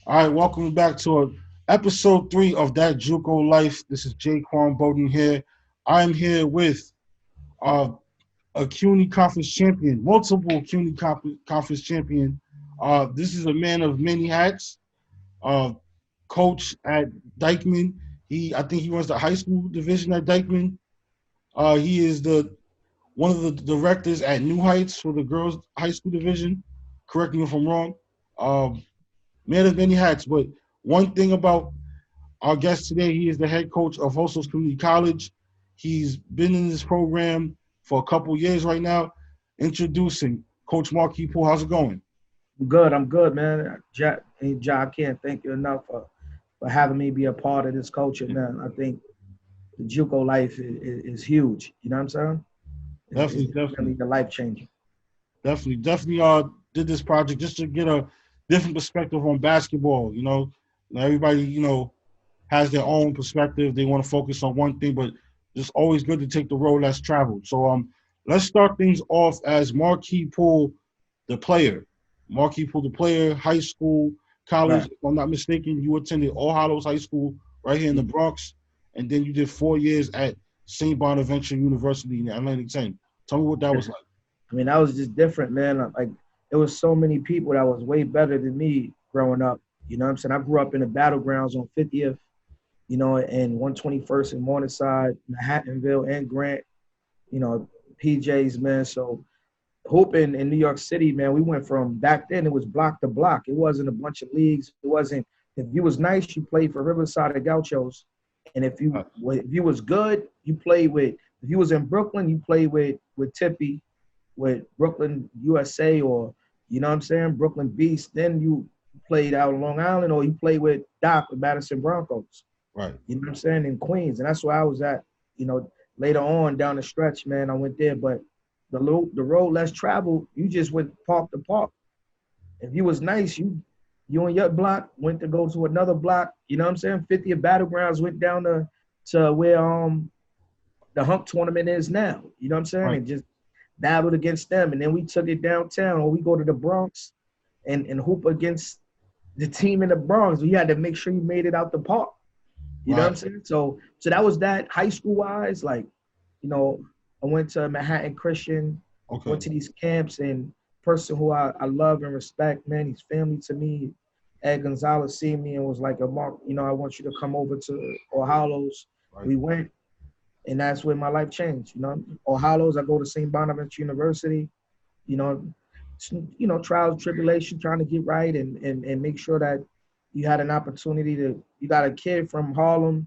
All right, welcome back to episode 3 of That Juco Life. This is Jaquan Bowden here. I'm here with uh, a CUNY Conference champion, multiple CUNY Conference champion. This is a man of many hats. Uh, Coach at Dykeman. I think he runs the high school division at Dykeman. He is the one of the directors at New Heights for the girls high school division. Correct me if I'm wrong. Um, Man of many hats, but one thing about our guest today, he is the head coach of Hostos Community College. He's been in this program for a couple years right now. Introducing Coach Marquee Poole. How's it going? I'm good, man. Jack, hey, Jack, I can't thank you enough for having me be a part of this culture, man. I think the JUCO life is huge. You know what I'm saying? It's Definitely, definitely definitely, the life changing. definitely. Did this project just to get a different perspective on basketball. Everybody has their own perspective. They want to focus on one thing, but it's always good to take the road less traveled. So let's start things off as Marquee Poole, the player. Marquee Poole, the player, high school, college. Right. If I'm not mistaken, you attended All Hallows High School right here in the Bronx, and then you did 4 years at St. Bonaventure University in Atlantic 10. Tell me what that Yeah. was like. I mean, that was just different, man. Like, there was so many people that was way better than me growing up. You know what I'm saying? I grew up in the battlegrounds on 50th, and 121st in Morningside, Manhattanville, and Grant, PJs, man. So hooping in New York City, man, we went from back then it was block to block. It wasn't a bunch of leagues. It wasn't if you was nice, you played for Riverside or Gauchos, and if you was good, you played with. If you was in Brooklyn, you played with Tippy, with Brooklyn USA, or you know what I'm saying, Brooklyn Beast. Then you played out on Long Island, or you played with Doc with Madison Broncos. Right. You know what I'm saying, in Queens, and that's where I was at. You know, later on down the stretch, man, I went there, but the road less traveled, you just went park to park. If you was nice, you and your block went to go to another block. You know what I'm saying? 50th Battlegrounds went down to where the Hump tournament is now. You know what I'm saying? Right. And just battled against them. And then we took it downtown, or we go to the Bronx and hoop against the team in the Bronx. You had to make sure you made it out the park. You know what I'm Right. saying? So that was that. High school wise, like, you know, I went to Manhattan Christian, Okay. went to these camps, and person who I love and respect, man, he's family to me. Ed Gonzalez seen me and was like, Mark, I want you to come over to All Hallows. Right. We went, and that's when my life changed. All Hallows, I go to St. Bonaventure University, you know, trials, tribulation, trying to get right and make sure that you had an opportunity you got a kid from Harlem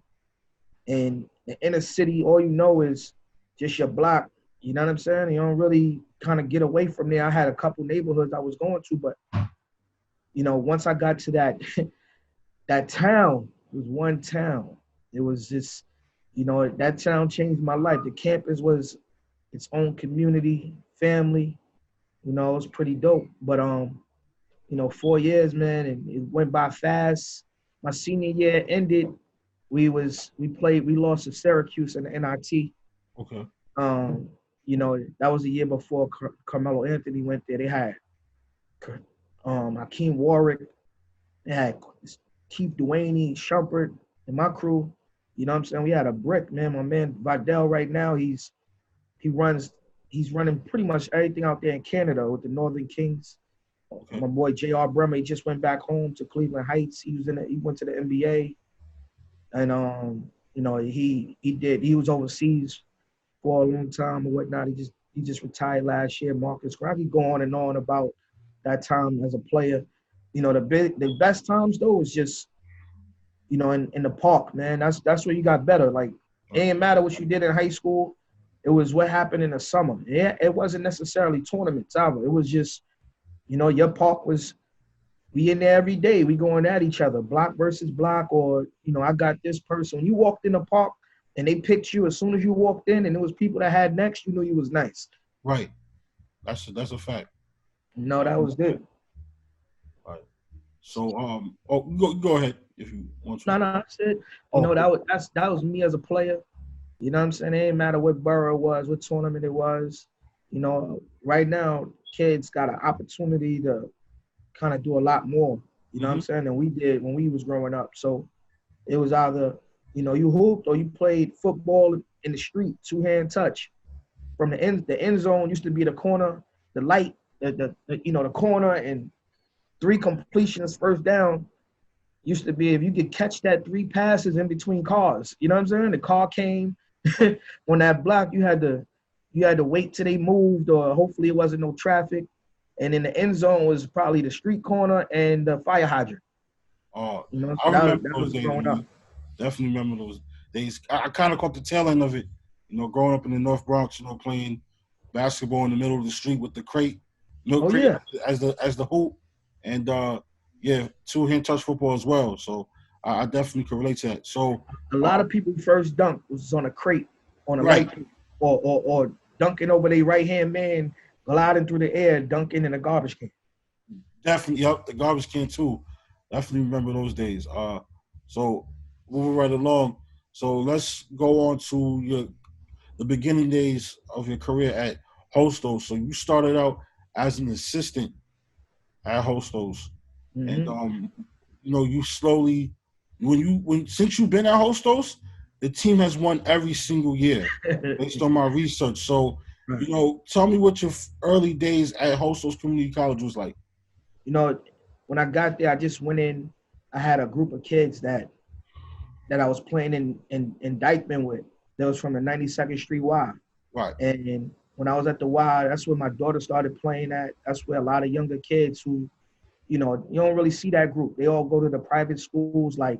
and the inner city, all you know is just your block. You know what I'm saying? You don't really kind of get away from there. I had a couple neighborhoods I was going to, but once I got to that that town, it was one town. It was just, that town changed my life. The campus was its own community, family. It was pretty dope. But 4 years, man, and it went by fast. My senior year ended. We lost to Syracuse in the NIT. Okay. Um, that was the year before Carmelo Anthony went there. They had Hakeem Warwick, they had Keith Duaney, Shumpert, and my crew. You know what I'm saying? We had a brick, man. My man Vidal right now, he runs he's running pretty much everything out there in Canada with the Northern Kings. Okay. My boy J.R. Bremer, he just went back home to Cleveland Heights. He went to the NBA, and he was overseas for a long time or whatnot. He just retired last year. Marcus, I could go on and on about that time as a player. The best times though was just in the park, man. That's where you got better. Like, it Right. didn't matter what you did in high school. It was what happened in the summer. Yeah, it wasn't necessarily tournaments either. It was just your park was, we in there every day. We going at each other, block versus block, or I got this person. When you walked in the park and they picked you as soon as you walked in, and it was people that had next, you knew you was nice. Right. That's a fact. No, That's that was it. right. So go ahead if you want to. No, that's it. Oh, That was me as a player. You know what I'm saying? It didn't matter what borough it was, what tournament it was. Right now, kids got an opportunity to kind of do a lot more. You know what I'm saying? And we did when we was growing up. So it was either, you hooped or you played football in the street, two-hand touch. From the end zone used to be the corner, the light, the corner, and three completions, first down used to be if you could catch that three passes in between cars. You know what I'm saying? The car came on that block, you had to wait till they moved, or hopefully it wasn't no traffic. And in the end zone was probably the street corner and the fire hydrant. Oh, So I remember that those was days, growing up. man. Definitely remember those days. I kind of caught the tail end of it, growing up in the North Bronx, playing basketball in the middle of the street with the crate, Oh crate yeah. as the hoop, and yeah, two-hand touch football as well. So I definitely can relate to that. So A lot of people first dunk was on a crate, on a right, light, or dunking over their right hand man, gliding through the air, dunking in a garbage can. definitely, yep, the garbage can too. Definitely remember those days. So moving right along. So let's go on to the beginning days of your career at Hostos. So you started out as an assistant at Hostos, and Mm-hmm. you slowly, since you've been at Hostos, the team has won every single year, based on my research. So, Right. Tell me what your early days at Hostos Community College was like. You know, when I got there, I just went in. I had a group of kids that I was playing in Dykeman with. That was from the 92nd Street Y. Right, And when I was at the Y, that's where my daughter started playing at. That's where a lot of younger kids who, you don't really see that group. They all go to the private schools like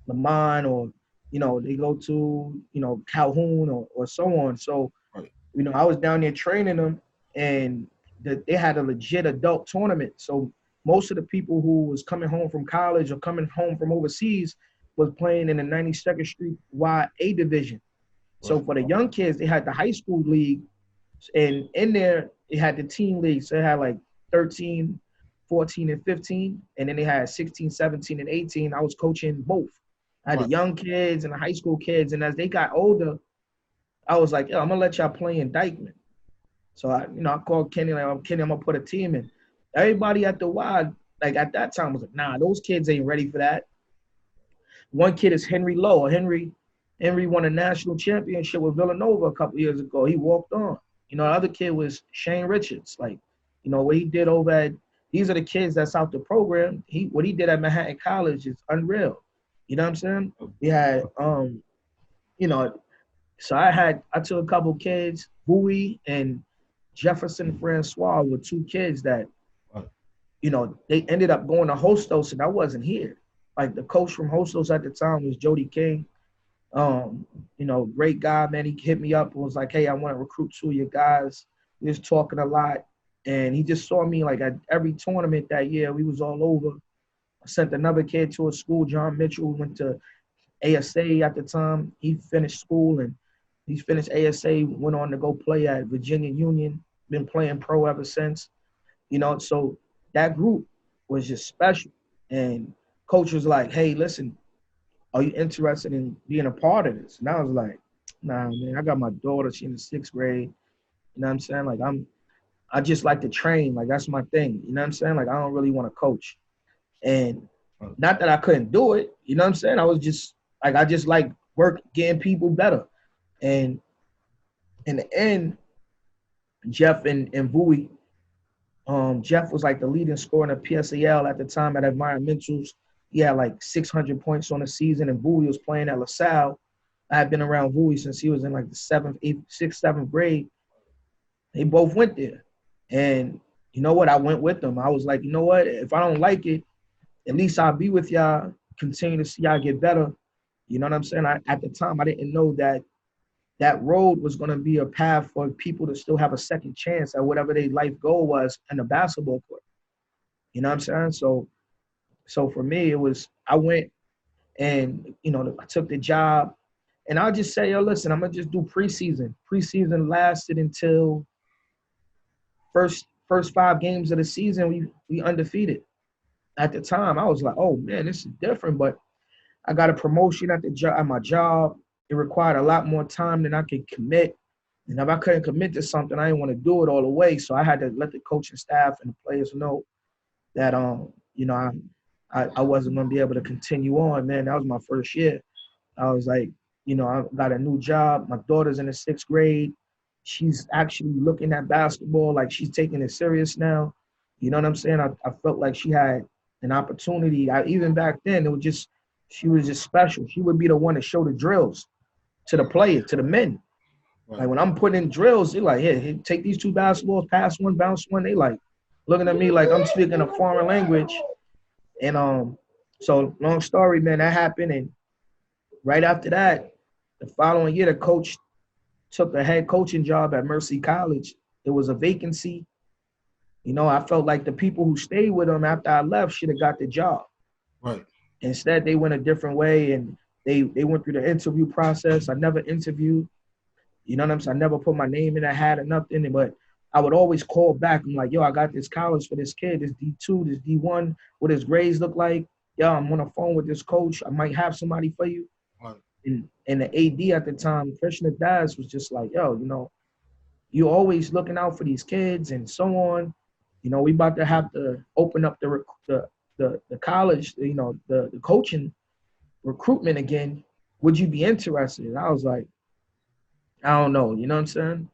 Lamont, or, they go to, Calhoun, or so on. So, right, I was down there training them, and they had a legit adult tournament. So most of the people who was coming home from college or coming home from overseas was playing in the 92nd Street Y A division. So right, for the young kids, they had the high school league, and in there they had the teen league. So they had like 13, 14, and 15, and then they had 16, 17, and 18. I was coaching both. I had the right. young kids and the high school kids, and as they got older, I was like, yo, I'm gonna let y'all play in Dykeman. So I called Kenny, like, Kenny, I'm gonna put a team in. Everybody at the Y, like at that time, was like, nah, those kids ain't ready for that. One kid is Henry Lowe. Henry won a national championship with Villanova a couple years ago. He walked on. The other kid was Shane Richards. Like, what he did over at, these are the kids that's out the program. What he did at Manhattan College is unreal. You know what I'm saying? We had you know, so I took a couple kids, Bowie and Jefferson Francois were two kids that, Right. They ended up going to Hostos, and I wasn't here. Like the coach from Hostos at the time was Jody King. Great guy, man. He hit me up and was like, hey, I want to recruit two of your guys. We was talking a lot. And he just saw me like at every tournament that year. We was all over. I sent another kid to a school, John Mitchell, who went to ASA at the time. He finished school, and he's finished ASA, went on to go play at Virginia Union, been playing pro ever since. So that group was just special. And coach was like, hey, listen, are you interested in being a part of this? And I was like, nah, man, I got my daughter. She's in the 6th grade. You know what I'm saying? Like, I just like to train. Like, that's my thing. You know what I'm saying? Like, I don't really want to coach. And not that I couldn't do it. You know what I'm saying? I just like work, getting people better. And in the end, Jeff and Bowie, Jeff was like the leading scorer in the PSAL at the time at Environmentals. He had like 600 points on the season, and Bowie was playing at LaSalle. I had been around Bowie since he was in like the 7th, 8th, 6th, 7th grade. They both went there. And you know what? I went with them. I was like, you know what? If I don't like it, at least I'll be with y'all, continue to see y'all get better. You know what I'm saying? At the time, I didn't know that road was going to be a path for people to still have a second chance at whatever their life goal was in the basketball court. You know what I'm saying? So for me, it was, I went and, I took the job, and I'll just say, yo, listen, I'm going to just do preseason. Preseason lasted until first 5 games of the season, we undefeated. At the time, I was like, oh man, this is different, but I got a promotion at my job. It required a lot more time than I could commit. And if I couldn't commit to something, I didn't want to do it all the way. So I had to let the coaching staff and the players know that, I wasn't gonna be able to continue on, man. That was my first year. I was like, I got a new job. My daughter's in the 6th grade. She's actually looking at basketball like she's taking it serious now. You know what I'm saying? I felt like she had an opportunity. Even back then, she was just special. She would be the one to show the drills to the players, to the men. Right. Like when I'm putting in drills, they're like, hey, take these 2 basketballs, pass one, bounce one. They like looking at me like I'm speaking a foreign language. And so long story, man, that happened. And right after that, the following year, the coach took a head coaching job at Mercy College. There was a vacancy. I felt like the people who stayed with him after I left should have got the job. Right. Instead, they went a different way, and they went through the interview process. I never interviewed. You know what I'm saying? I never put my name in a hat or nothing, but I would always call back. I'm like, yo, I got this college for this kid, this D2, this D1, what his grades look like. Yo, I'm on the phone with this coach. I might have somebody for you. Right. And the AD at the time, Krishna Das, was just like, yo, you're always looking out for these kids and so on. We about to have to open up the college, the coaching recruitment again. Would you be interested? And I was like, I don't know. You know what I'm saying?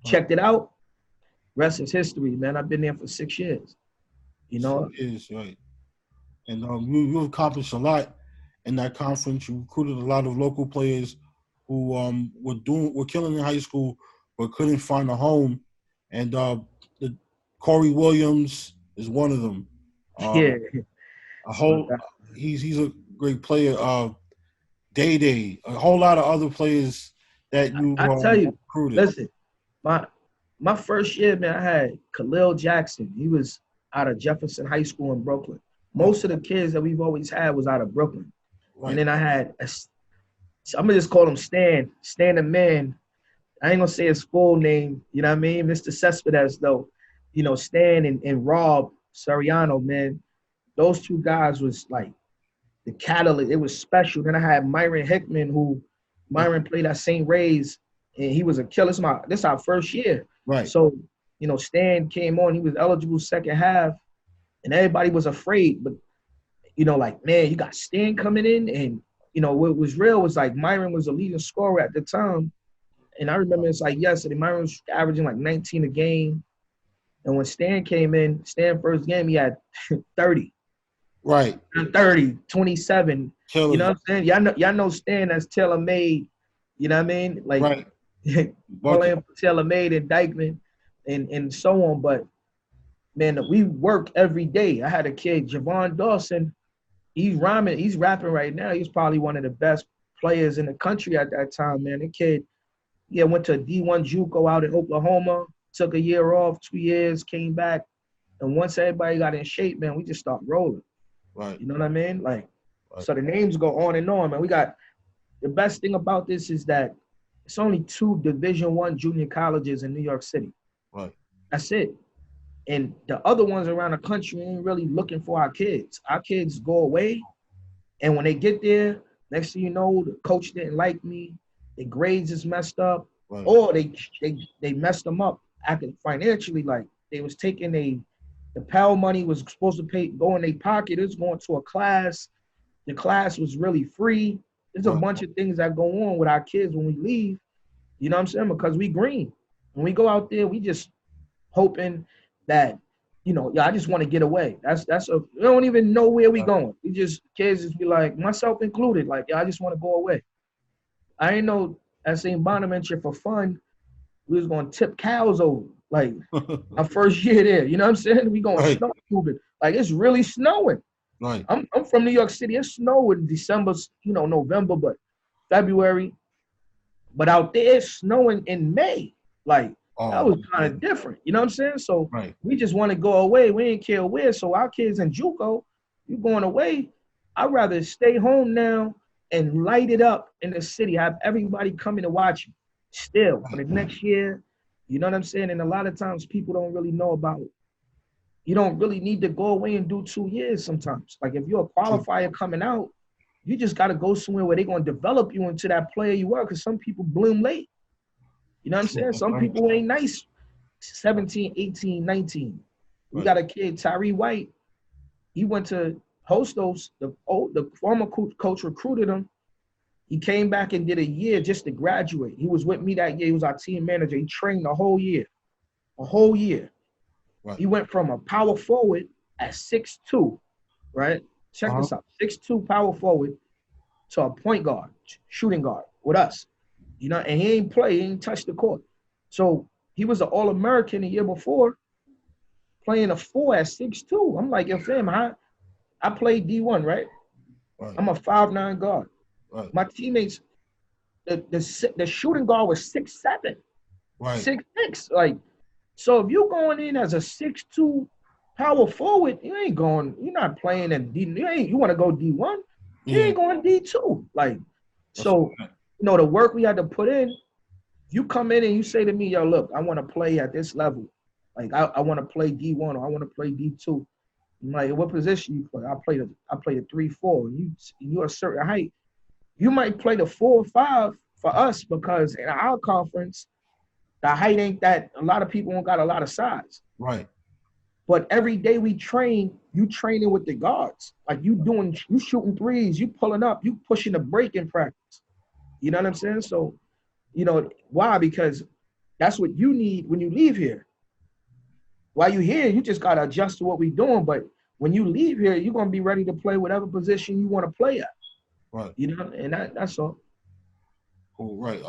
Right. Checked it out. Rest is history, man. I've been there for 6 years. 6 years, right. And you accomplished a lot in that conference. You recruited a lot of local players who were killing in high school but couldn't find a home. And Corey Williams is one of them. Yeah. He's a great player. Day, a whole lot of other players that you I tell you, recruited. Listen, my first year, man, I had Khalil Jackson. He was out of Jefferson High School in Brooklyn. Most of the kids that we've always had was out of Brooklyn. Right. And then I had, I'm going to just call him Stan the Man. I ain't going to say his full name, you know what I mean? Mr. Cespedes, though. Stan and Rob Soriano, man, those 2 guys was like the catalyst. It was special. Then I had Myron Hickman, who Myron played at St. Ray's, and he was a killer. This is our first year. Right. So, Stan came on. He was eligible second half, and everybody was afraid. But, like, man, you got Stan coming in, and, what was real was, like, Myron was a leading scorer at the time. And I remember it's like yesterday, Myron was averaging like 19 a game. And when Stan came in, first game, he had 30. Right. 30, 27. Killer. You know what I'm saying? Y'all know Stan as tailor-made. You know what I mean? Like, right. playing for tailor-made and Dykeman and so on. But, man, we work every day. I had a kid, Javon Dawson. He's rapping right now. He's probably one of the best players in the country at that time, man. The kid, went to D1 Juco out in Oklahoma, took a year off, 2 years, came back. And once everybody got in shape, man, we just started rolling. Right. You know what I mean? Like, right. So the names go on and on, man. We got the best thing about this is that it's only 2 Division I junior colleges in New York City. Right. That's it. And the other ones around the country ain't really looking for our kids. Our kids go away, and when they get there, next thing you know, the coach didn't like me, their grades is messed up, right. Or they messed them up financially. Like, they was taking the Pell money was supposed to go in their pocket. It was going to a class. The class was really free. There's a bunch of things that go on with our kids when we leave. You know what I'm saying? Because we green. When we go out there, we just hoping that, I just want to get away. We don't even know where we going. We just, kids just be like, myself included, like, I just want to go away. I ain't know at St. Bonaventure for fun, we was going to tip cows over. Like, our first year there, you know what I'm saying? We going snow tubing. Like, it's really snowing. Right. I'm from New York City. It snowed in December, November, but February. But out there, it's snowing in May. Like, that was kind of different. You know what I'm saying? So we just want to go away. We ain't care where. So our kids in Juco, you going away. I'd rather stay home now and light it up in the city. Have everybody coming to watch me still for the next year. You know what I'm saying? And a lot of times people don't really know about it. You don't really need to go away and do 2 years sometimes. Like, if you're a qualifier coming out, you just got to go somewhere where they're going to develop you into that player you are, because some people bloom late. You know what I'm saying? Some people ain't nice 17, 18, 19. We got a kid, Tyree White. He went to Hostos, the former coach recruited him. He came back and did a year just to graduate. He was with me that year. He was our team manager. He trained the whole year. A whole year. Right. He went from a power forward at 6'2", right? Check this out. 6'2" power forward to a point guard, shooting guard with us. You know, and he ain't play, he ain't touched the court. So he was an All-American the year before, playing a 4 at 6'2". I'm like, yo, fam, I played D1, right? I'm a 5'9" guard. Right. My teammates, the shooting guard was 6'7", right. 6'6". Like, so if you're going in as a 6'2" power forward, you're not playing in D. You want to go D1, you ain't going D2. Like, so, the work we had to put in, you come in and you say to me, yo, look, I want to play at this level. Like, I want to play D1 or I want to play D2. I'm like, what position you play? I play the 3-4. You're a certain height. You might play the 4 or 5 for us because in our conference, the height ain't that. A lot of people don't got a lot of size. Right. But every day we train, you training with the guards. Like you shooting threes, you pulling up, you pushing the break in practice. You know what I'm saying? So, why? Because that's what you need when you leave here. While you're here, you just got to adjust to what we're doing. But when you leave here, you're going to be ready to play whatever position you want to play at. Right. And that's all. Cool. Right.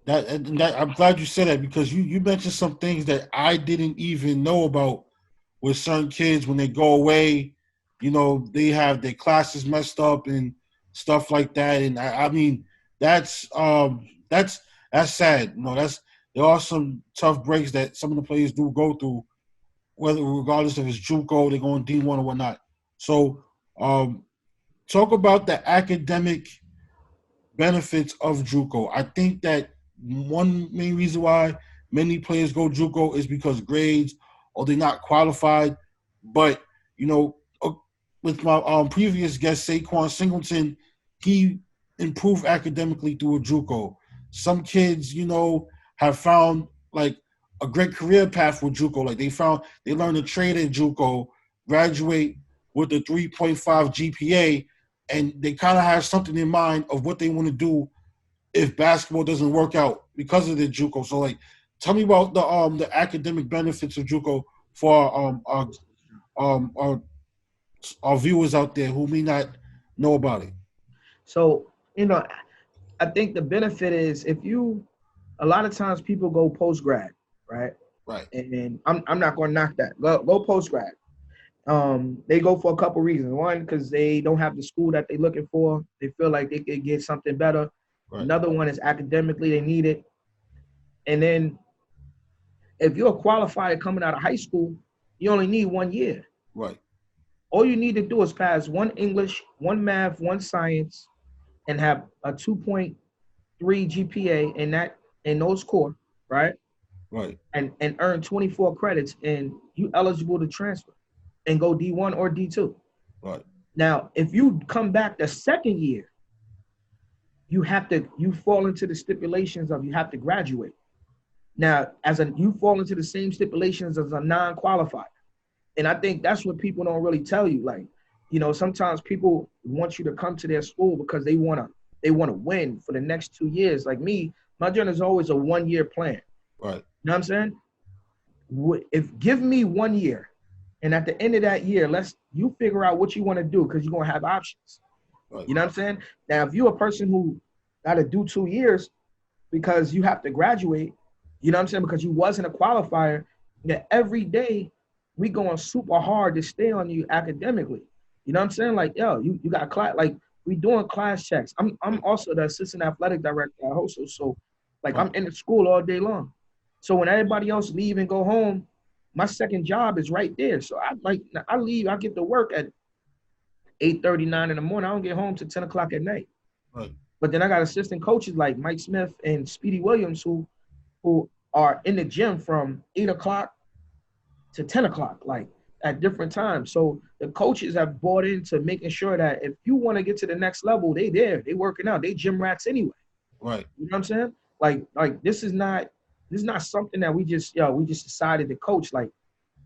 That I'm glad you said that because you mentioned some things that I didn't even know about with certain kids when they go away. They have their classes messed up and stuff like that. And I mean, that's sad. There are some tough breaks that some of the players do go through, regardless if it's Juco, they're going D1 or whatnot. So, talk about the academic benefits of Juco. I think that one main reason why many players go Juco is because grades or they're not qualified. But, with my previous guest, Saquon Singleton, he improved academically through a Juco. Some kids, have found like a great career path with Juco. Like they learn to trade at Juco, graduate with a 3.5 GPA, and they kind of have something in mind of what they want to do if basketball doesn't work out because of the Juco. So, like, tell me about the academic benefits of Juco for our viewers out there who may not know about it. So, I think the benefit is a lot of times people go post grad, right? Right. And I'm not going to knock that. Go post grad. They go for a couple reasons. One, because they don't have the school that they're looking for. They feel like they could get something better. Right. Another one is academically they need it. And then if you're qualified coming out of high school, you only need 1 year. Right. All you need to do is pass 1 English, 1 math, 1 science, and have a 2.3 GPA in those core, right? Right. And earn 24 credits, and you eligible to transfer and go D1 or D2. Right. Now, if you come back the second year, you fall into the stipulations of you have to graduate. Now, you fall into the same stipulations as a non-qualified. And I think that's what people don't really tell you. Like, sometimes people want you to come to their school because they want to win for the next 2 years. Like me, my journey is always a 1-year plan. Right. You know what I'm saying? Give me 1 year, and at the end of that year, you figure out what you want to do because you're going to have options. Right. You know what I'm saying? Now, if you're a person who got to do 2 years because you have to graduate, you know what I'm saying? Because you wasn't a qualifier, every day we going super hard to stay on you academically. You know what I'm saying? Like, yo, you got class, like we doing class checks. I'm also the assistant athletic director at Hoso, so like I'm in the school all day long. So when everybody else leave and go home, my second job is right there. So I leave, I get to work at 8:39 in the morning. I don't get home till 10 o'clock at night. Right. But then I got assistant coaches like Mike Smith and Speedy Williams who are in the gym from 8 o'clock to 10 o'clock, like at different times. So the coaches have bought into making sure that if you want to get to the next level, they working out, they gym rats anyway. Right. You know what I'm saying? Like this is not something that we just decided to coach. Like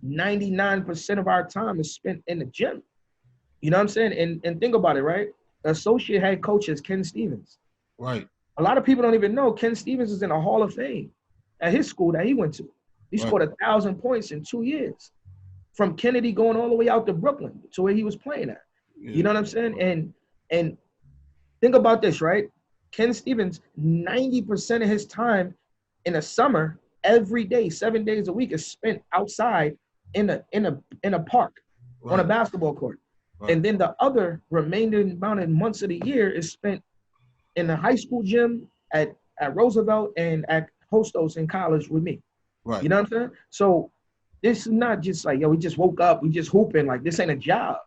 99% of our time is spent in the gym. You know what I'm saying? And think about it, right? Associate head coach is Ken Stevens. Right. A lot of people don't even know Ken Stevens is in a Hall of Fame at his school that he went to. He Right. scored 1,000 points in 2 years, from Kennedy going all the way out to Brooklyn to where he was playing at. You Yeah. know what I'm saying? And think about this, right? Ken Stevens, 90% of his time in the summer, every day, 7 days a week, is spent outside in a park on a Right. basketball court. Right. And then the other remaining amount of months of the year is spent in the high school gym at Roosevelt and at Hostos in college with me. Right. You know what I'm saying? So this is not just like, yo, we just woke up, we just hooping. Like, this ain't a job.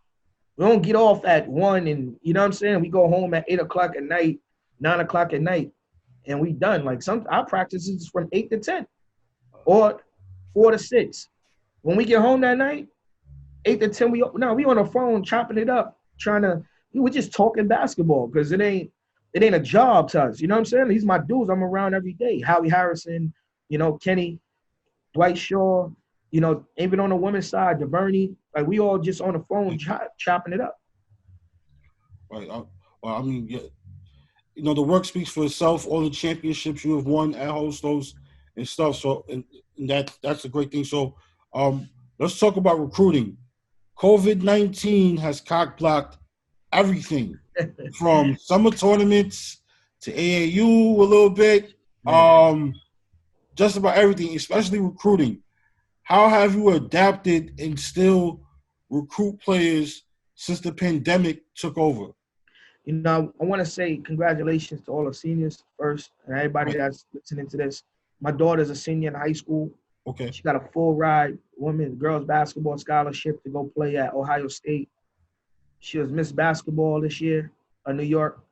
We don't get off at 1 and, you know what I'm saying? We go home at 8 o'clock at night, 9 o'clock at night, and we done. Like, our practice is from 8 to 10 or 4 to 6. When we get home that night, 8 to 10, we on the phone chopping it up, we're just talking basketball because it ain't a job to us. You know what I'm saying? These my dudes I'm around every day. Howie Harrison, Kenny, Dwight Shaw, even on the women's side, DeVerney, like we all just on the phone chopping it up. Right. Well, I mean, yeah, the work speaks for itself. All the championships you have won at Hostos and stuff. So, and that's a great thing. So, let's talk about recruiting. COVID-19 has cock blocked everything from summer tournaments to AAU a little bit. Just about everything, especially recruiting. How have you adapted and still recruit players since the pandemic took over? I want to say congratulations to all the seniors first and everybody that's listening to this. My daughter's a senior in high school. Okay. She got a full ride girls basketball scholarship to go play at Ohio State. She was Miss Basketball this year in New York.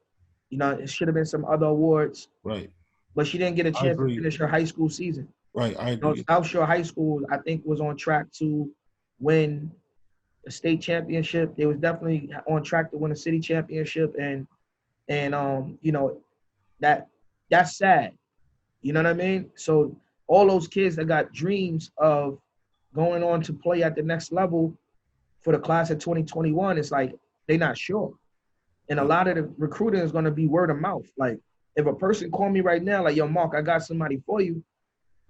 It should have been some other awards. Right. But she didn't get a chance to finish her high school season. Right, I agree. South Shore High School, I think, was on track to win a state championship. They was definitely on track to win a city championship, and that's sad. You know what I mean? So all those kids that got dreams of going on to play at the next level for the class of 2021, it's like they're not sure. And a lot of the recruiting is going to be word of mouth. Like, if a person call me right now, like, yo, Mark, I got somebody for you.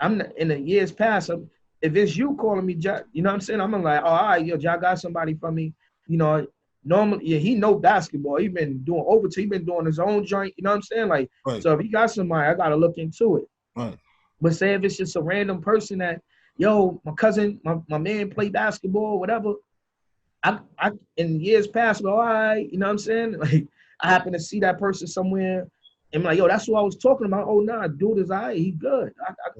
I'm not, in the years past, if it's you calling me, you know what I'm saying? I'm like, oh, all right, yo, I got somebody for me. Normally, yeah, he know basketball. He been doing overtime. He been doing his own joint. You know what I'm saying? Like, so if he got somebody, I got to look into it. Right. But say if it's just a random person that, yo, my cousin, my man play basketball, whatever. I in years past, all right, you know what I'm saying? Like, I happen to see that person somewhere. And I'm like, yo, that's what I was talking about. Oh, nah, dude is all right. He good.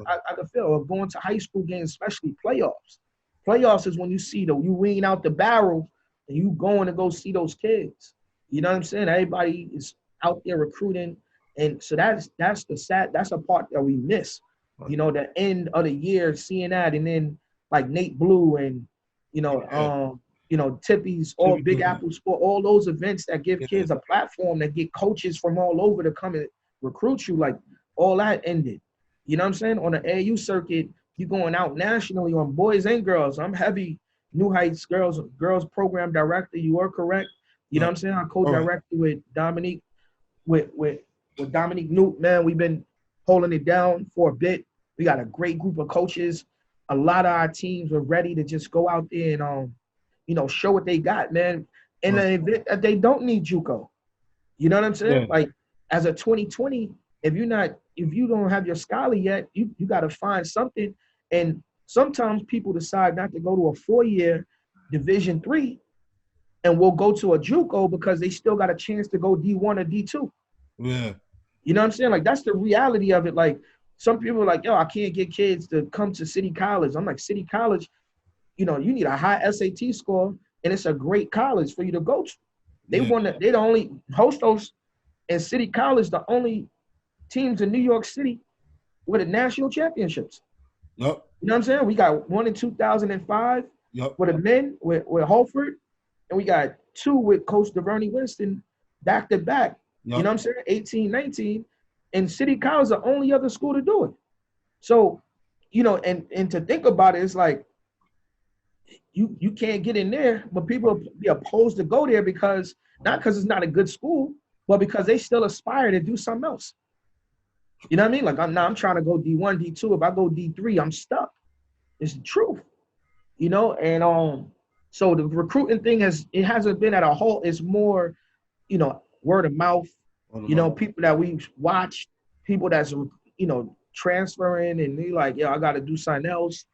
I can feel it. Going to high school games, especially playoffs. Playoffs is when you see you wean out the barrel and you going to go see those kids. You know what I'm saying? Everybody is out there recruiting. And so that's a part that we miss. The end of the year, seeing that, and then like Nate Blue and, Tippy's, all Big Apple Sport, all those events that give kids a platform, that get coaches from all over to come and recruit you, like all that ended. You know what I'm saying? On the AAU circuit, you going out nationally on boys and girls. I'm heavy New Heights girls program director. You are correct. You know what I'm saying? I co-directed with Dominique, with Dominique Newt, man. We've been holding it down for a bit. We got a great group of coaches. A lot of our teams are ready to just go out there and show what they got, man. In the event that they don't need Juco. You know what I'm saying? Like, as a 2020, if you don't have your scholar yet, you got to find something. And sometimes people decide not to go to a 4-year Division III and will go to a Juco because they still got a chance to go D1 or D2. Yeah. You know what I'm saying? Like, that's the reality of it. Like, some people are like, yo, I can't get kids to come to City College. I'm like, City College, you need a high SAT score, and it's a great college for you to go to. They're the only Hostos and City College, the only teams in New York City with the national championships. Yep. You know what I'm saying? We got one in 2005 with the men with Holford, and we got two with Coach DeVerney Winston back to back. You know what I'm saying? 18, 19. And City College is the only other school to do it. So, and to think about it, it's like, you can't get in there, but people be opposed to go there because not because it's not a good school, but because they still aspire to do something else. You know what I mean? Like I'm trying to go D1, D2. If I go D3, I'm stuck. It's the truth. And so the recruiting thing hasn't been at a halt. It's more, word of mouth. People that we watch, people that's transferring, and they like, I got to do something else.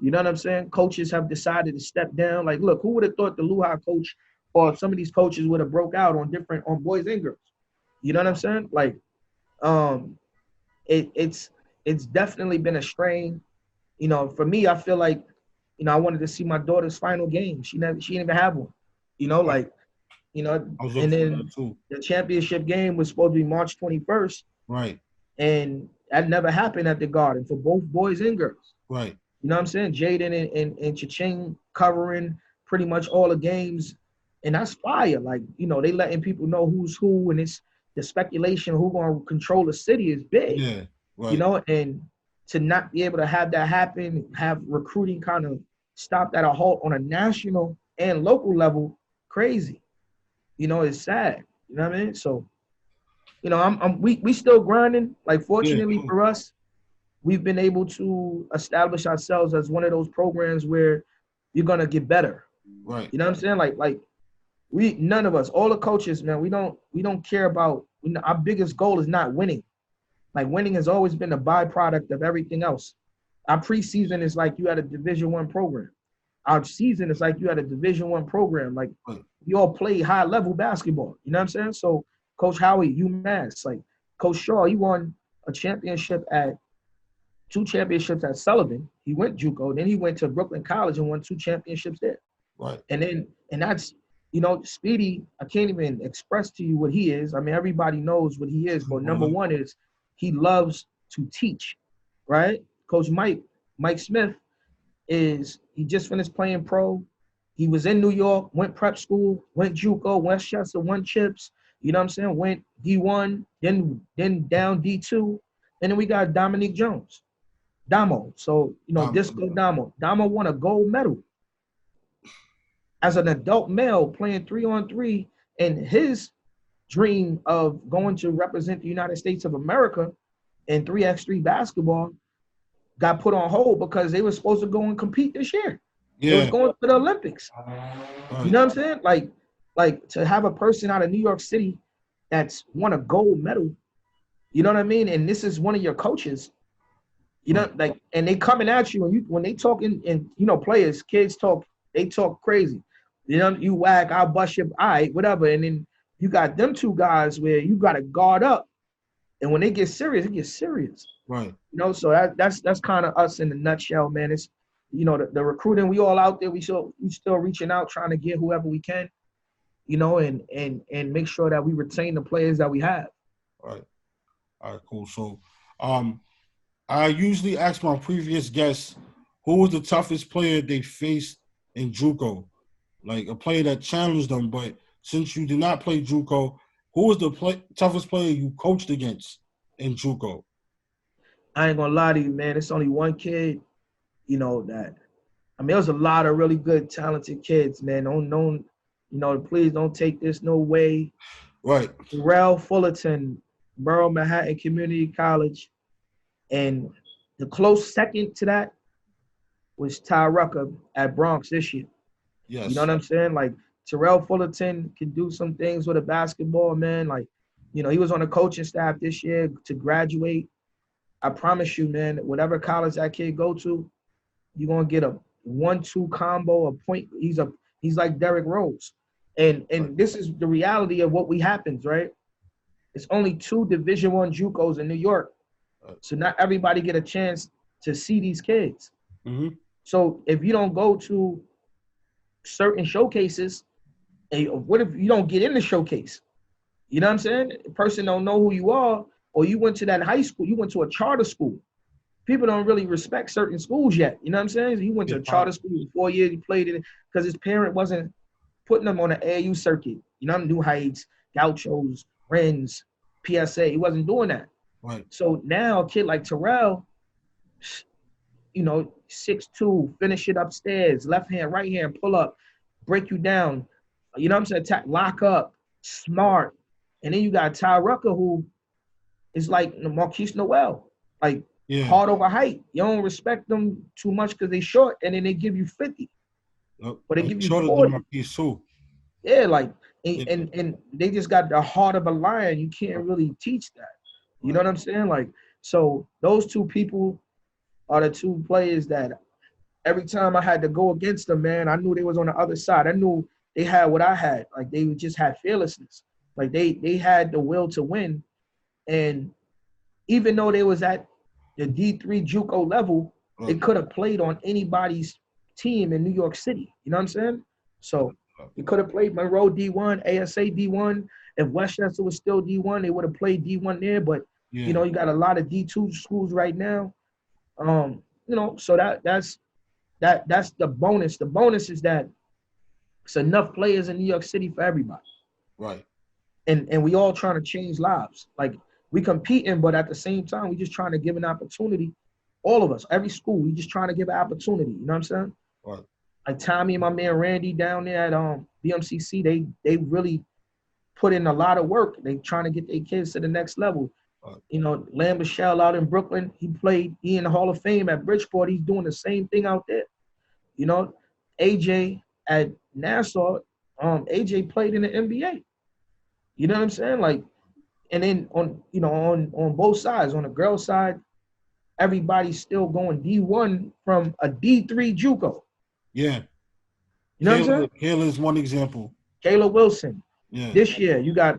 You know what I'm saying? Coaches have decided to step down. Like, look, who would have thought the Lehigh coach or some of these coaches would have broke out on boys and girls? You know what I'm saying? Like, it's definitely been a strain. For me, I feel like, I wanted to see my daughter's final game. She didn't even have one. Like, and then the championship game was supposed to be March 21st. Right. And that never happened at the Garden for both boys and girls. Right. You know what I'm saying? Jaden and Cha-Ching covering pretty much all the games. And that's fire. Like, they letting people know who's who, and it's the speculation of who going to control the city is big. Yeah. Right. And to not be able to have that happen, have recruiting kind of stopped at a halt on a national and local level, crazy. It's sad. You know what I mean? So, we still grinding. Like, fortunately for us, we've been able to establish ourselves as one of those programs where you're gonna get better. Right. You know what I'm saying? Like none of us, all the coaches, man, we don't care about. Our biggest goal is not winning. Like, winning has always been a byproduct of everything else. Our preseason is like you had a Division I program. Our season is like you had a Division I program. Like, we all play high level basketball. You know what I'm saying? So Coach Howie, UMass, like Coach Shaw, he won a championship two championships at Sullivan. He went JUCO, then he went to Brooklyn College and won 2 championships there. Right. And that's, Speedy, I can't even express to you what he is. I mean, everybody knows what he is, but number one is he loves to teach, right? Coach Mike Smith he just finished playing pro. He was in New York, went prep school, went JUCO, Westchester, won chips. You know what I'm saying? Went D1, then down D2, and then we got Dominique Jones, Damo. So, Disco Damo. Damo won a gold medal as an adult male playing 3-on-3, and his dream of going to represent the United States of America in 3x3 basketball got put on hold because they were supposed to go and compete this year. Yeah. It was going to the Olympics. Right. You know what I'm saying? Like to have a person out of New York City that's won a gold medal, you know what I mean? And this is one of your coaches, like, and they coming at you, and when they talking, and players, kids talk, they talk crazy. You whack, I'll bust your eye, whatever. And then you got them two guys where you got to guard up. And when they get serious, it gets serious. Right. So that's kind of us in a nutshell, man. It's, the recruiting, we all out there, we still reaching out, trying to get whoever we can, and make sure that we retain the players that we have. All right, cool. So I usually ask my previous guests, who was the toughest player they faced in JUCO? Like a player that challenged them, but since you did not play JUCO, who was the toughest player you coached against in JUCO? I ain't gonna lie to you, man. It's only one kid, that. I mean, there was a lot of really good, talented kids, man. Please don't take this no way. Right. Terrell Fullerton, Borough Manhattan Community College, and the close second to that was Ty Rucker at Bronx this year. Yes. You know what I'm saying? Like, Terrell Fullerton can do some things with a basketball, man. Like, he was on the coaching staff this year to graduate. I promise you, man, whatever college that kid go to, you're gonna get a 1-2 combo, a point. He's like Derrick Rose. And this is the reality of what happens, right? It's only 2 Division I JUCOs in New York. So not everybody get a chance to see these kids. Mm-hmm. So if you don't go to certain showcases, what if you don't get in the showcase? You know what I'm saying? The person don't know who you are, or you went to that high school, you went to a charter school. People don't really respect certain schools yet. You know what I'm saying? He went to a charter school for 4 years, he played in it because his parent wasn't putting him on the AAU circuit. New Heights, Gauchos, Wrens, PSA. He wasn't doing that. Right. So now a kid like Terrell, 6'2", finish it upstairs, left hand, right hand, pull up, break you down. You know what I'm saying? Attack, lock up, smart. And then you got Ty Rucker, who is like Marquise Noel, like Yeah. hard over height. You don't respect them too much because they short, and then they give you 50, Yep. but they give you Shorter than 40. Marquee too. Yeah, like Yeah. and they just got the heart of a lion. You can't really teach that. You know Right. what I'm saying? Like, so those two people are the two players that every time I had to go against them, man, I knew they was on the other side. I knew they had what I had. Like they just had fearlessness. Like they had the will to win. And even though they was at the D3 JUCO level, they Right. could have played on anybody's team in New York City. You know what I'm saying? So they could have played Monroe D1, ASA D1. If Westchester was still D1, they would have played D1 there. But Yeah. you got a lot of D2 schools right now. So that's the bonus. The bonus is that it's enough players in New York City for everybody. Right. And we all trying to change lives. Like we competing, but at the same time, we just trying to give an opportunity. All of us, every school, we just trying to give an opportunity. You know what I'm saying? Right. Like Tommy and my man Randy down there at BMCC, they really put in a lot of work. They trying to get their kids to the next level. Right. Lamb Michelle out in Brooklyn, he in the Hall of Fame at Bridgeport. He's doing the same thing out there. AJ at Nassau, AJ played in the NBA. You know what I'm saying? Like, and then on both sides, on the girl side, everybody's still going D1 from a D3 JUCO. Yeah. You know what I'm saying? Kayla is one example. Kayla Wilson. Yeah. This year, you got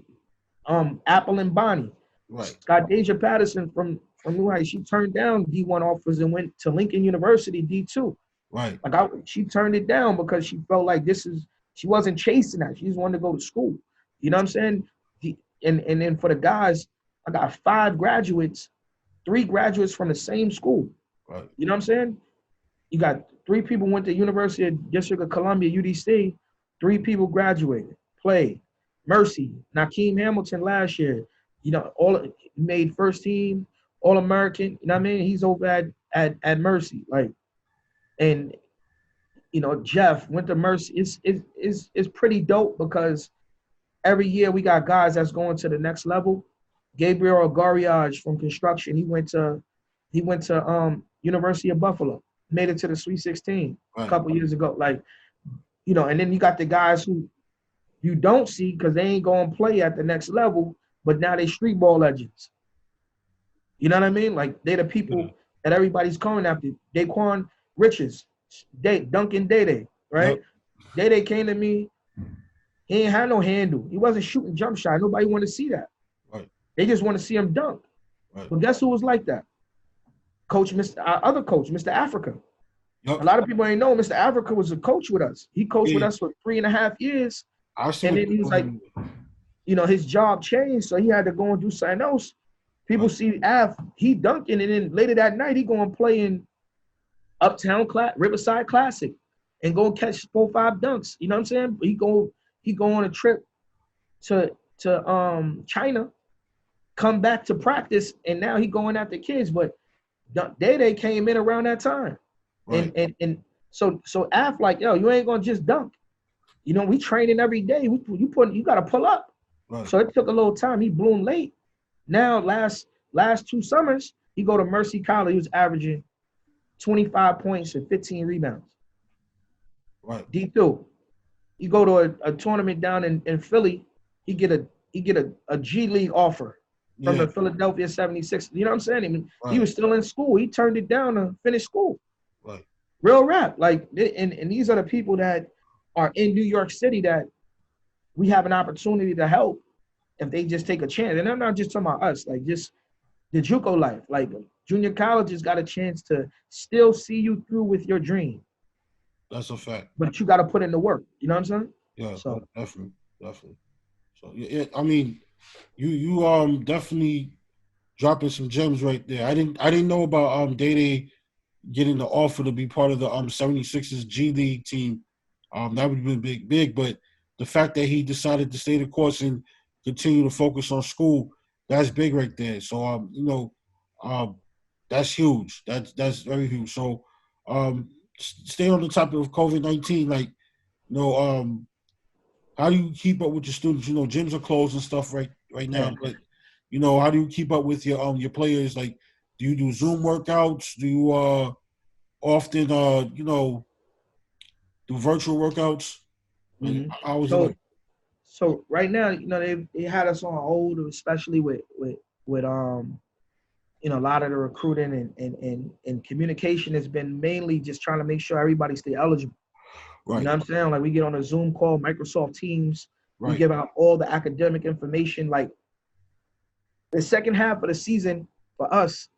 Apple and Bonnie. Right. Got Deja Patterson from New Heights. She turned down D1 offers and went to Lincoln University D2. Right. Like she turned it down because she felt like she wasn't chasing that. She just wanted to go to school. You know what I'm saying? And then for the guys, I got 5 graduates, 3 graduates from the same school. Right. You know what I'm saying? You got 3 people went to University of District of Columbia, UDC. 3 people graduated, played. Mercy, Nakeem Hamilton last year, made first team, All-American. You know what I mean? He's over at Mercy, like, and Jeff went to Mercy. It's pretty dope because every year we got guys that's going to the next level. Gabriel Gariage from construction, he went to University of Buffalo, made it to the Sweet 16 a couple years ago. Like, and then you got the guys who you don't see because they ain't going to play at the next level, but now they street ball legends. You know what I mean? Like, they the people that everybody's coming after. Daquan Richards, Duncan Dede, right? Yep. Dede came to me. He ain't had no handle. He wasn't shooting jump shot. Nobody wanted to see that. Right. They just want to see him dunk. Right. But guess who was like that? Our other coach, Mr. Africa. Yep. A lot of people ain't know Mr. Africa was a coach with us. He coached with us for 3.5 years. And then he was like, his job changed, so he had to go and do something else. People see Af, he dunking, and then later that night he going to play in Uptown Riverside Classic and go and catch 4-5 dunks. You know what I'm saying? He go on a trip to China, come back to practice, and now he going after kids. But Dede came in around that time. Right. And so Af like, yo, you ain't gonna just dunk. We training every day. You gotta pull up. Right. So it took a little time. He bloomed late. Now last 2 summers, he go to Mercy College. He was averaging 25 points and 15 rebounds. Right. D2. You go to a tournament down in Philly, he get a G League offer from the Philadelphia 76ers. You know what I'm saying? I mean, he was still in school. He turned it down to finish school. Right. Real rap. Like, and these are the people that are in New York City that we have an opportunity to help if they just take a chance. And I'm not just talking about us, like just the JUCO life. Like, junior colleges got a chance to still see you through with your dream. That's a fact. But you got to put in the work. You know what I'm saying? Yeah, so definitely. So yeah, I mean, you definitely dropping some gems right there. I didn't know about Dede getting the offer to be part of the 76ers G League team. That would have been big, but the fact that he decided to stay the course and continue to focus on school, that's big right there. So That's huge. That's very huge. So, stay on the topic of COVID-19. Like, you know, how do you keep up with your students? You know, gyms are closed and stuff right now. Yeah. But you know, how do you keep up with your players? Like, do you do Zoom workouts? Do you often you know, do virtual workouts? Like, Hmm. how is it So like? so right now, they had us on hold, especially with a lot of the recruiting and communication has been mainly just trying to make sure everybody stay eligible. You Right, know what I'm saying? Like we get on a Zoom call, Microsoft Teams, we right, give out all the academic information. Like the second half of the season for us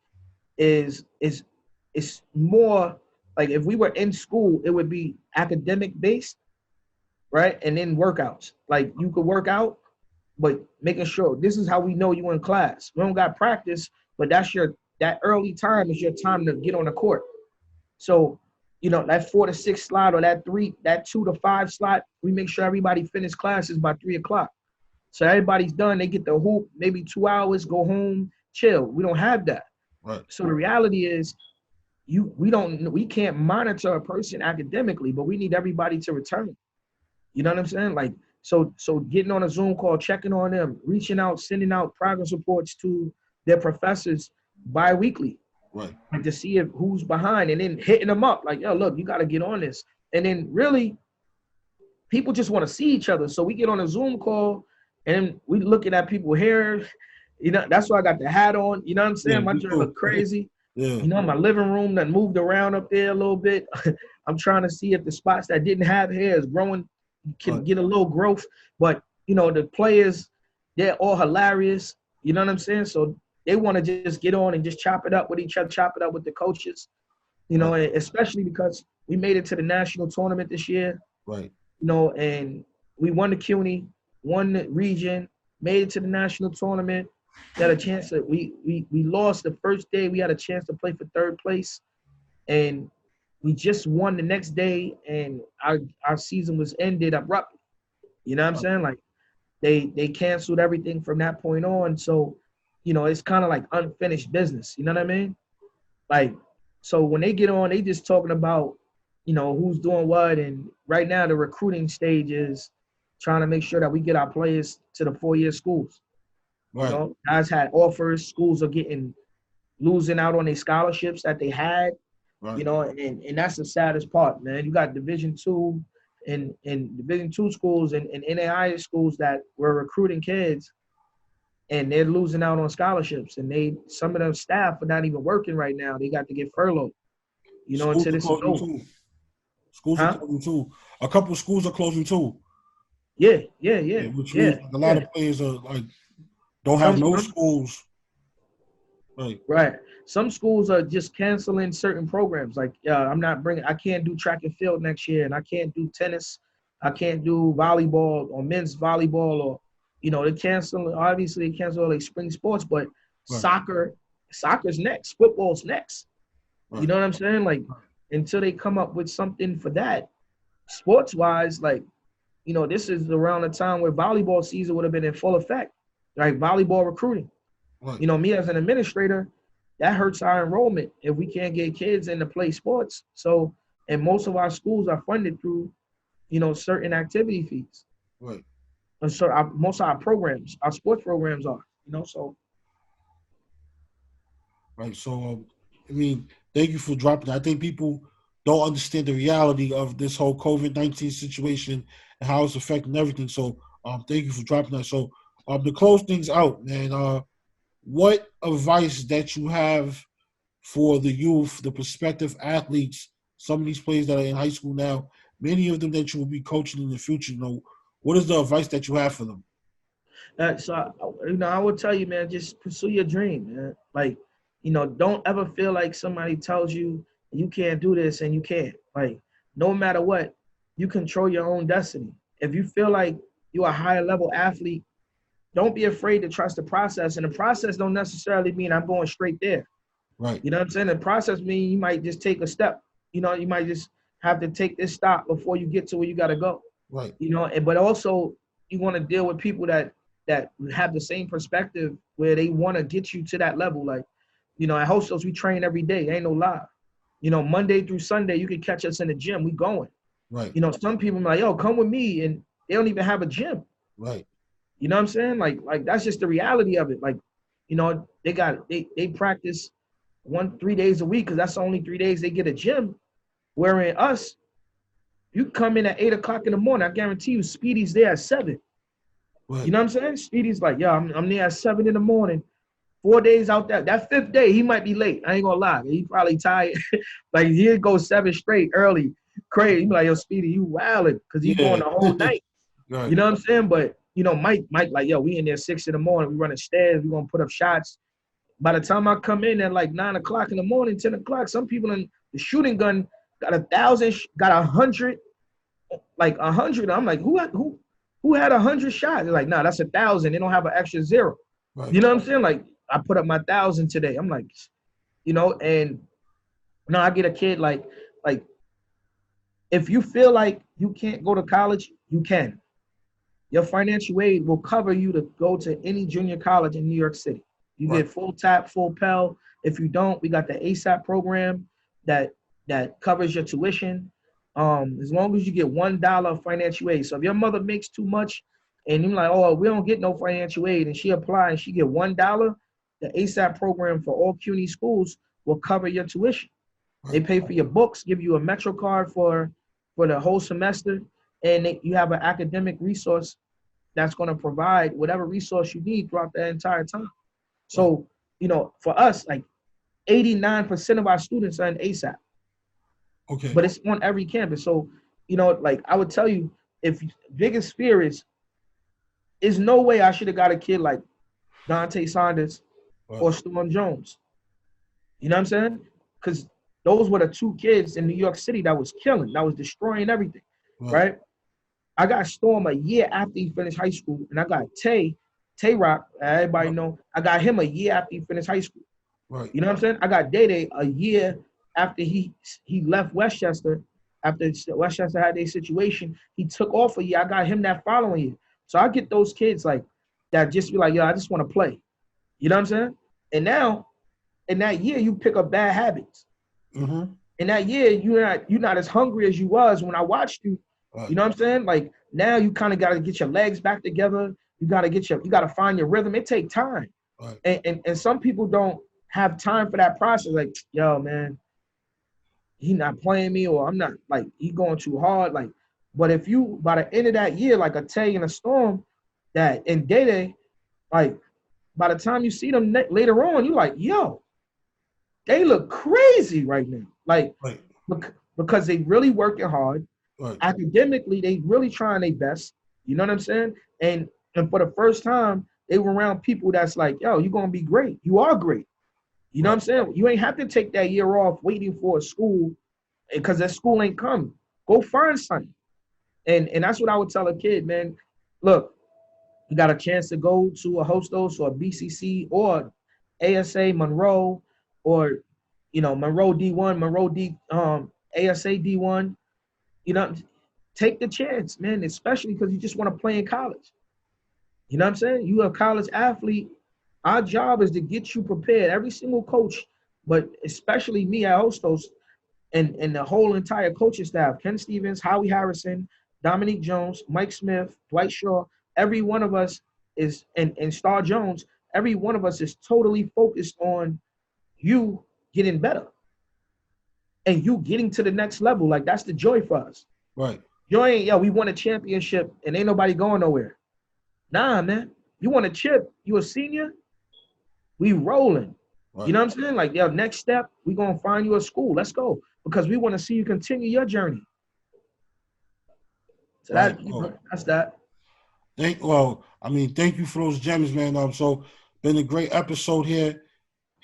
is more like if we were in school, it would be academic based, right? And then workouts. Like you could work out, but making sure this is how we know you in class. We don't got practice, but that early time is your time to get on the court. So, that 4 to 6 slot or that 2 to 5 slot, we make sure everybody finish classes by 3 o'clock. So everybody's done. They get the hoop, maybe 2 hours, go home, chill. We don't have that. right, So the reality is we can't monitor a person academically, but we need everybody to return. You know what I'm saying? Like, so getting on a Zoom call, checking on them, reaching out, sending out progress reports to their professors bi-weekly, right, like to see if who's behind, and then hitting them up like, yo, look, you got to get on this. And then really, people just want to see each other. So we get on a Zoom call and we looking at people hair. That's why I got the hat on. You know what I'm yeah, saying? My me joint too. look crazy. Yeah, My living room that moved around up there a little bit. I'm trying to see if the spots that didn't have hair is growing, can right, get a little growth. But, the players, they're all hilarious. You know what I'm saying? So they want to just get on and just chop it up with each other, chop it up with the coaches, right, especially because we made it to the national tournament this year, right, and we won the CUNY, won the region, made it to the national tournament. We had a chance to we lost the first day. We had a chance to play for third place, and we just won the next day, and our season was ended abruptly. You know what I'm right. saying? Like they canceled everything from that point on. So, it's kind of like unfinished business. You know what I mean? Like, so when they get on, they just talking about, who's doing what. And right now the recruiting stage is trying to make sure that we get our players to the 4-year schools. Right. Guys had offers, schools are losing out on their scholarships that they had, Right. and that's the saddest part, man. You got Division II and Division II schools and NAIA schools that were recruiting kids, and they're losing out on scholarships, and some of them staff are not even working right now. They got to get furloughed, Schools until are this is closing over. too. Schools are Huh? closing too. A couple of schools are closing too. Yeah, yeah, yeah, Yeah, which means yeah, like, a lot yeah. of players are like don't have Some no some schools. Right. right. Some schools are just canceling certain programs. Like, I can't do track and field next year, and I can't do tennis, I can't do volleyball or men's volleyball, or they cancel. Obviously, they cancel all like spring sports, but Right. soccer's next, football's next. You Right. know what I'm saying? Like, until they come up with something for that, sports wise, like, this is around the time where volleyball season would have been in full effect, like volleyball recruiting. Right. Me as an administrator, that hurts our enrollment if we can't get kids in to play sports. So, and most of our schools are funded through, certain activity fees. Right. And so most of our programs, our sports programs are, so. Right. So, I mean, thank you for dropping that. I think people don't understand the reality of this whole COVID-19 situation and how it's affecting everything. So, thank you for dropping that. So, to close things out, man, what advice that you have for the youth, the prospective athletes, some of these players that are in high school now, many of them that you will be coaching in the future, what is the advice that you have for them? I would tell you, man, just pursue your dream, man. Like, don't ever feel like somebody tells you you can't do this and you can't. Like, no matter what, you control your own destiny. If you feel like you're a higher level athlete, don't be afraid to trust the process. And the process don't necessarily mean I'm going straight there. Right, You know what I'm saying? The process means you might just take a step. You might just have to take this stop before you get to where you got to go. right, But also you want to deal with people that have the same perspective where they want to get you to that level. Like, at Hostos, we train every day. Ain't no lie. Monday through Sunday, you can catch us in the gym. We going. Right. Some people are like, yo, come with me, and they don't even have a gym. Right. You know what I'm saying? Like that's just the reality of it. Like, they practice 3 days a week because that's the only 3 days they get a gym. Wherein us, you come in at 8 o'clock in the morning. I guarantee you, Speedy's there at 7. Right. You know what I'm saying? Speedy's like, yo, I'm there at 7 in the morning. 4 days out there. That 5th day, he might be late. I ain't gonna lie. He probably tired. Like he'd go 7 straight early. Crazy. He be like, yo, Speedy, you wildin', because he's going the whole night. Right. You know what I'm saying? But Mike, like, yo, we in there 6 in the morning. We running stairs. We gonna put up shots. By the time I come in at like 9 o'clock in the morning, 10 o'clock, some people in the shooting gun got 1,000, got 100, like 100. I'm like, who had 100 shots? They're like, nah, that's 1,000. They don't have an extra 0. Right. You know what I'm saying? Like, I put up my 1,000 today. I'm like, and now I get a kid like if you feel like you can't go to college, you can. Your financial aid will cover you to go to any junior college in New York City. You get full TAP, full Pell. If you don't, we got the ASAP program that covers your tuition. As long as you get $1 of financial aid. So if your mother makes too much and you're like, oh, we don't get no financial aid, and she apply and she get $1, the ASAP program for all CUNY schools will cover your tuition. They pay for your books, give you a Metro card for the whole semester, and you have an academic resource that's going to provide whatever resource you need throughout the entire time. So, for us, like 89% of our students are in ASAP. Okay. But it's on every campus. So, like I would tell you, if biggest fear is no way I should have got a kid like Dante Saunders or Storm Jones. You know what I'm saying? Because those were the 2 kids in New York City that was killing, that was destroying everything, right? I got Storm a year after he finished high school, and I got Tay Rock, everybody know, I got him a year after he finished high school. Right. You know what I'm saying? I got Day a year after he left Westchester, after Westchester had their situation. He took off a year. I got him that following year. So I get those kids like that just be like, yo, I just want to play. You know what I'm saying? And now, in that year, you pick up bad habits. Mm-hmm. In that year, you're not as hungry as you was when I watched you. You know what I'm saying? Like now you kind of got to get your legs back together. You got to find your rhythm. It takes time. And some people don't have time for that process. Like, yo, man, he not playing me, or I'm not, like, he going too hard. Like, but if you, by the end of that year, like a Tay and a Storm, that in Day, like, by the time you see them later on, you're like, yo, they look crazy right now. Like, because they really working hard. Academically, they really trying their best. You know what I'm saying? And for the first time, they were around people that's like, yo, you're going to be great. You are great. You know what I'm saying? You ain't have to take that year off waiting for a school because that school ain't coming. Go find something. And that's what I would tell a kid, man. Look, you got a chance to go to a Hostos or a BCC or ASA Monroe, or, Monroe D1, Monroe ASA D1. Take the chance, man, especially because you just want to play in college. You know what I'm saying? You a college athlete. Our job is to get you prepared. Every single coach, but especially me at Hostos and the whole entire coaching staff, Ken Stevens, Howie Harrison, Dominique Jones, Mike Smith, Dwight Shaw, every one of us is, and Star Jones, every one of us is totally focused on you getting better and you getting to the next level. Like, that's the joy for us. Right. Joy ain't, yo, we won a championship and ain't nobody going nowhere. Nah, man. You want a chip, you a senior, we rolling. You know what I'm saying? Like, yo, next step, we going to find you a school. Let's go. Because we want to see you continue your journey. So that's that. Thank you for those gems, man. So been a great episode here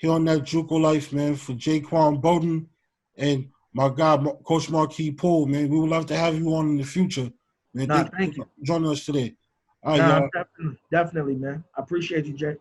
on that Juco Life, man, for Jaquan Bowden and my guy, Coach Marquee Poole, man. We would love to have you on in the future, man. Thank you for joining us today. All right, y'all. Definitely, man. I appreciate you, Jay.